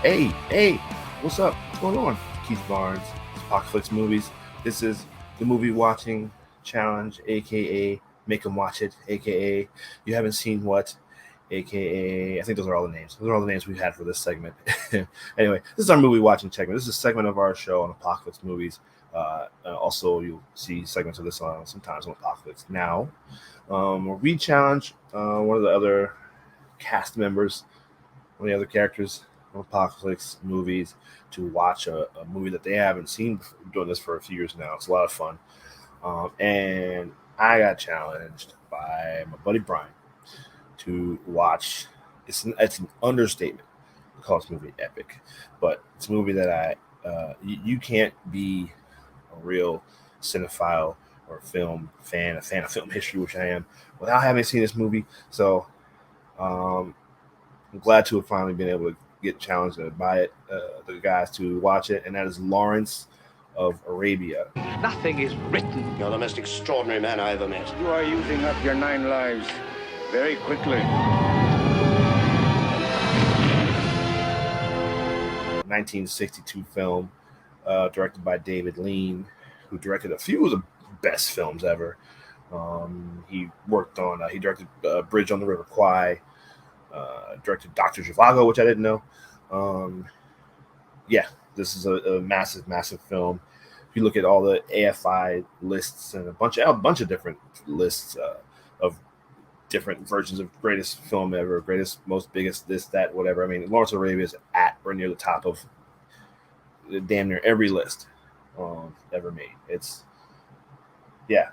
Hey, what's up? What's going on? Keith Barnes, it's Apocalypse Movies. This is the movie watching challenge, aka Make 'em Watch It, aka You Haven't Seen What, aka I think those are all the names. Those are all the names we've had for this segment. Anyway, this is our movie watching segment. This is a segment of our show on Apocalypse Movies. Also, you'll see segments of this on sometimes on Apocalypse Now, where we challenge one of the other cast members, one of the other characters from Apocalypse movies to watch a movie that they haven't seen before. We're doing this for a few years now. It's a lot of fun. And I got challenged by my buddy Brian to watch. It's an understatement to call this movie epic, but it's a movie that you can't be a real cinephile or a fan of film history, which I am, without having seen this movie. So um, I'm glad to have finally been able to get challenged by it, the guys to watch it, and that is Lawrence of Arabia. Nothing is written. You're the most extraordinary man I ever met. You are using up your 9 lives very quickly. 1962 film, directed by David Lean, who directed a few of the best films ever. He directed Bridge on the River Kwai, directed Doctor Zhivago, which I didn't know. Um, yeah, this is a massive, massive film. If you look at all the AFI lists and a bunch of different lists of different versions of greatest film ever, greatest, most biggest, this, that, whatever. I mean, Lawrence of Arabia is at or near the top of damn near every list ever made. It's yeah.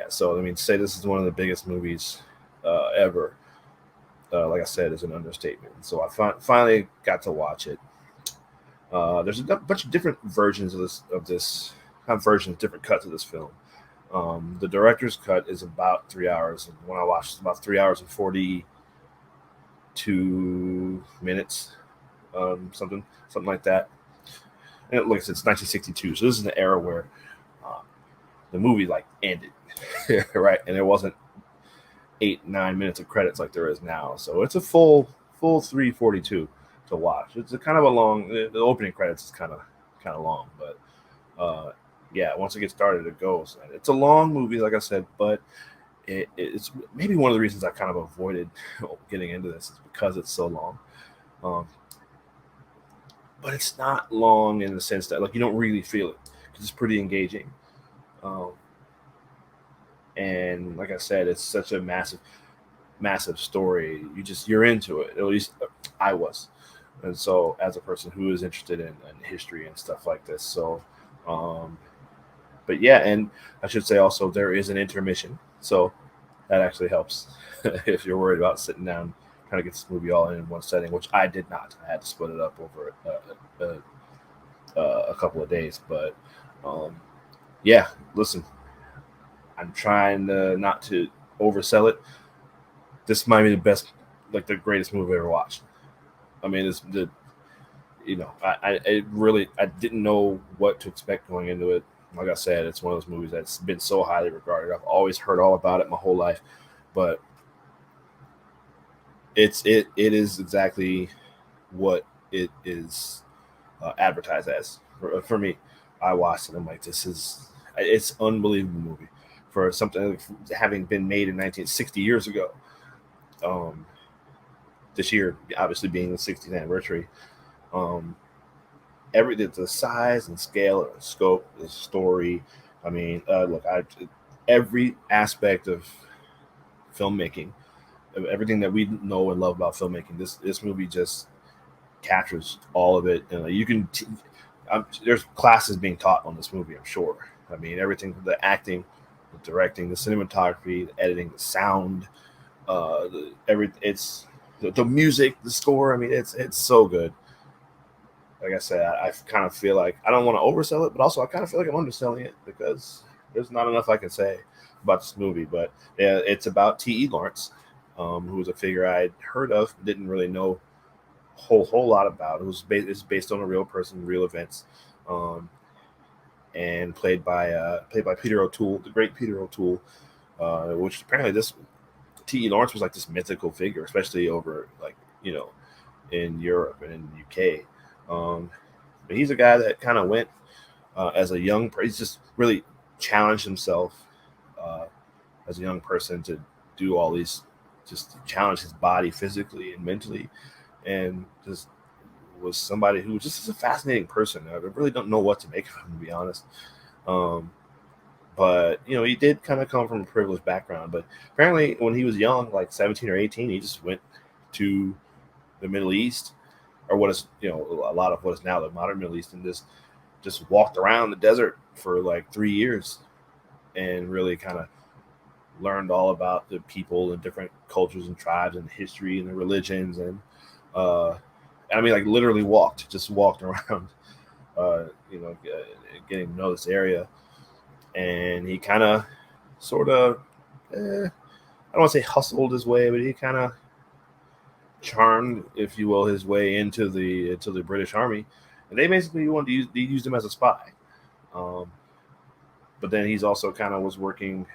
So I mean, to say this is one of the biggest movies ever, like I said, is an understatement. So I finally got to watch it. There's a bunch of different versions of this not versions, different cuts of this film. The director's cut is about 3 hours, and when I watched, it's about 3 hours and 42 minutes, something like that. And like I said, it's 1962, so this is an era where uh, the movie like ended, right? And there wasn't 8 9 minutes of credits like there is now, so it's a full 3:42 to watch. It's a kind of a long. The opening credits is kind of long, but uh, yeah, once it gets started, it goes. And it's a long movie, like I said, but it's maybe one of the reasons I kind of avoided getting into this is because it's so long. Um, but it's not long in the sense that like you don't really feel it because it's pretty engaging. Um, and like I said, it's such a massive story. You're into it. At least I was, and so as a person who is interested in history and stuff like this, so. Um, but yeah, and I should say also there is an intermission, so that actually helps if you're worried about sitting down trying to get this movie all in one setting, which I did not. I had to split it up over a couple of days, but um, yeah, listen, I'm trying not to oversell it. This might be the best, like the greatest movie I ever watched. I mean, it's the I didn't know what to expect going into it. Like I said, it's one of those movies that's been so highly regarded. I've always heard all about it my whole life, but it is exactly what it is advertised as. For me, I watched it. I'm like, it's unbelievable movie for something having been made in 1960 years ago. Um, this year, obviously being the 60th anniversary. Um, the size and scale and scope, the story. I mean, look, every aspect of filmmaking, of everything that we know and love about filmmaking. This movie just captures all of it, and there's classes being taught on this movie. I'm sure. I mean, everything from the acting, the directing, the cinematography, the editing, the sound, the music, the score. I mean, it's so good. Like I said, I kind of feel like I don't want to oversell it, but also I kind of feel like I'm underselling it because there's not enough I can say about this movie. But yeah, it's about T.E. Lawrence, who was a figure I'd heard of, didn't really know a whole lot about. It's based on a real person, real events, um, and played by Peter O'Toole, the great Peter O'Toole, which apparently this T.E. Lawrence was like this mythical figure, especially over like you know in Europe and in the UK. But he's a guy that kind of went as a young. He's just really challenged himself uh, as a young person to do all these, just to challenge his body physically and mentally, and just was somebody who just is a fascinating person. I really don't know what to make of him, to be honest. Um, but he did kind of come from a privileged background. But apparently, when he was young, like 17 or 18, he just went to the Middle East, or what is a lot of what is now the modern Middle East, and just walked around the desert for like 3 years and really kind of learned all about the people and different cultures and tribes and history and the religions. And uh, I mean, like literally just walked around, getting to know this area. And he kind of, sort of, I don't want to say hustled his way, but he kind of charmed, if you will, his way into the British Army, and they basically they used him as a spy. Um, but then he's also kind of was working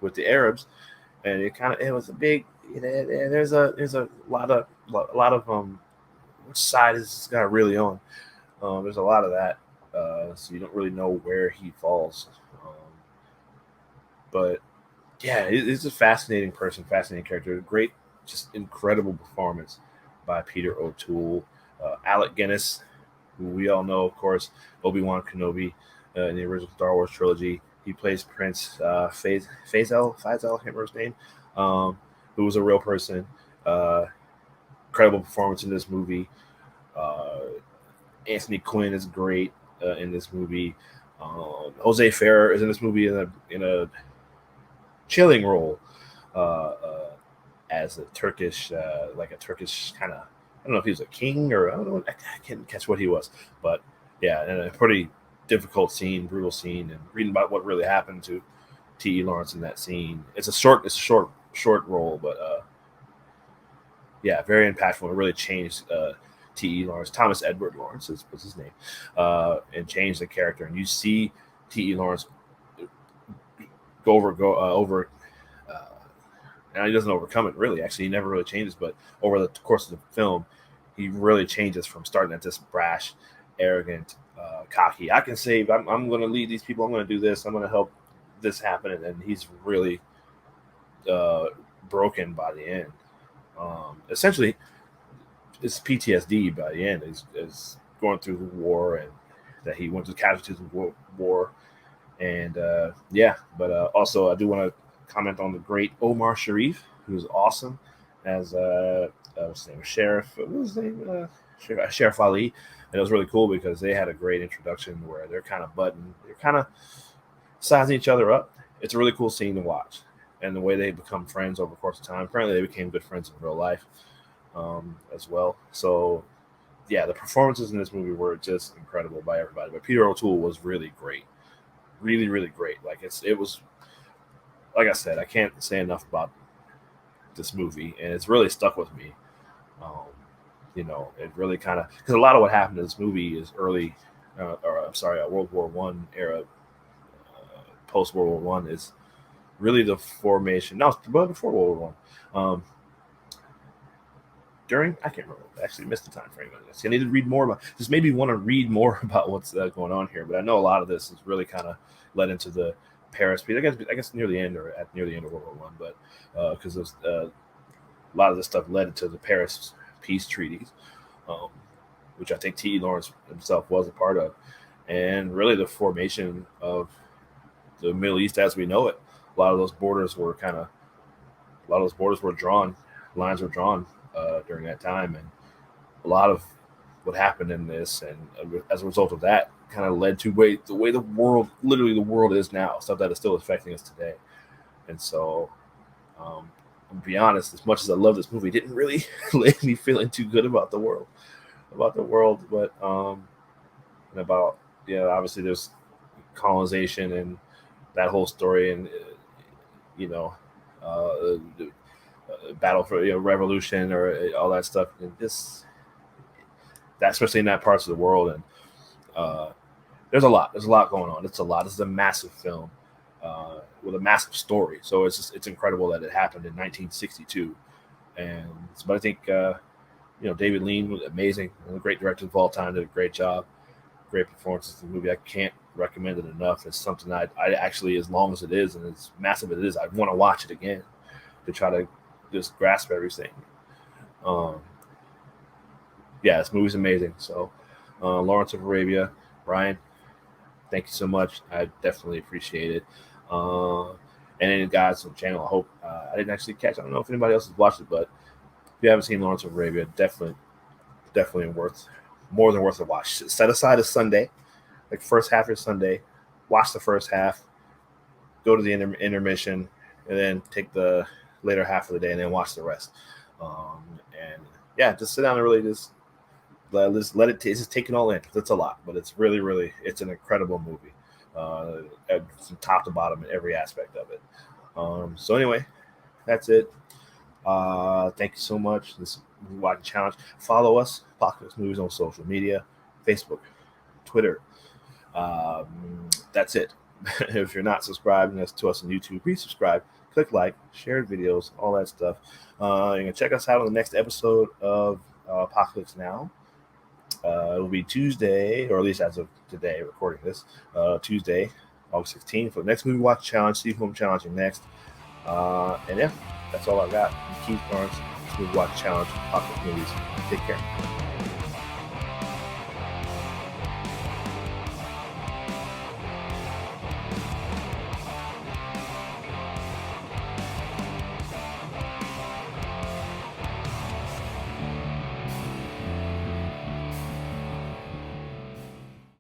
with the Arabs, and it was a big. There's a lot of which side is this guy really on? There's a lot of that, so you don't really know where he falls. But yeah, he's a fascinating person, fascinating character. Great, just incredible performance by Peter O'Toole. Alec Guinness, who we all know, of course, Obi-Wan Kenobi in the original Star Wars trilogy. He plays Prince Faisal, I can't remember his name, who was a real person. Incredible performance in this movie. Anthony Quinn is great in this movie. Jose Ferrer is in this movie in a chilling role as a Turkish, like a Turkish kind of. I don't know if he was a king or I don't know. I can't catch what he was, but yeah, and a pretty difficult scene, brutal scene, and reading about what really happened to T.E. Lawrence in that scene. It's a short role, but yeah, very impactful. It really changed T.E. Lawrence. Thomas Edward Lawrence was his name, and changed the character. And you see T.E. Lawrence go over. Now he doesn't overcome it really. Actually, he never really changes. But over the course of the film, he really changes from starting at this brash, arrogant, cocky. I can save. I'm going to lead these people. I'm going to do this. I'm going to help this happen. And he's really broken by the end. Essentially, it's PTSD by the end. He's going through the war, and that he went through casualties of war. And yeah, but also I do want to comment on the great Omar Sharif, who's awesome as what's his name, Sheriff. What was his name? Sheriff Ali. And it was really cool because they had a great introduction where they're kind of sizing each other up. It's a really cool scene to watch, and the way they become friends over the course of time. Apparently, they became good friends in real life as well. So yeah, the performances in this movie were just incredible by everybody. But Peter O'Toole was really great, really, really great. Like it was. Like I said, I can't say enough about this movie, and it's really stuck with me. It really kind of, because a lot of what happened in this movie is early, World War One era, post World War One is really the formation. No, but before World War One. During, I can't remember. I actually missed the time frame on this. I need to read more about. Just maybe want to read more about what's going on here. But I know a lot of this is really kind of led into the Paris peace. I guess near the end or near the end of World War One, but because a lot of this stuff led to the Paris peace treaties, which I think T.E. Lawrence himself was a part of, and really the formation of the Middle East as we know it. A lot of those borders were drawn, lines were drawn during that time, and a lot of what happened in this, and as a result of that, kind of led to the way the world is now, stuff that is still affecting us today. And so, to be honest, as much as I love this movie, it didn't really leave me feeling too good about the world, but and about obviously there's colonization and that whole story, and the battle for revolution or all that stuff, and that especially in that parts of the world, and there's a lot going on. It's a lot. This is a massive film with a massive story. So it's incredible that it happened in 1962. But I think David Lean was amazing. One of the great directors of all time, did a great job. Great performances in the movie. I can't recommend it enough. It's something I actually, as long as it is and as massive as it is, I want to watch it again to try to just grasp everything. This movie's amazing. So, Lawrence of Arabia, Ryan, thank you so much. I definitely appreciate it. And then guys on the channel, I hope I didn't actually catch. I don't know if anybody else has watched it, but if you haven't seen Lawrence of Arabia, definitely more than worth a watch. Set aside a Sunday, like first half of Sunday, watch the first half, go to the intermission, and then take the later half of the day and then watch the rest. Just sit down and really just let it just take it all in. That's a lot, but it's really it's an incredible movie, from top to bottom in every aspect of it. So anyway, that's it. Thank you so much. This is Movie Watching Challenge. Follow us, Apocalypse Movies, on social media, Facebook, Twitter. That's it. If you're not subscribing to us on YouTube, please subscribe, click like, share videos, all that stuff. You can check us out on the next episode of Apocalypse Now. It'll be Tuesday, or at least as of today, recording this, Tuesday, August 16th, for the next Movie Watch Challenge. See who I'm challenging next. That's all I got. I'm Keith Barnes. Movie Watch Challenge, Apocalypse Movies. Take care.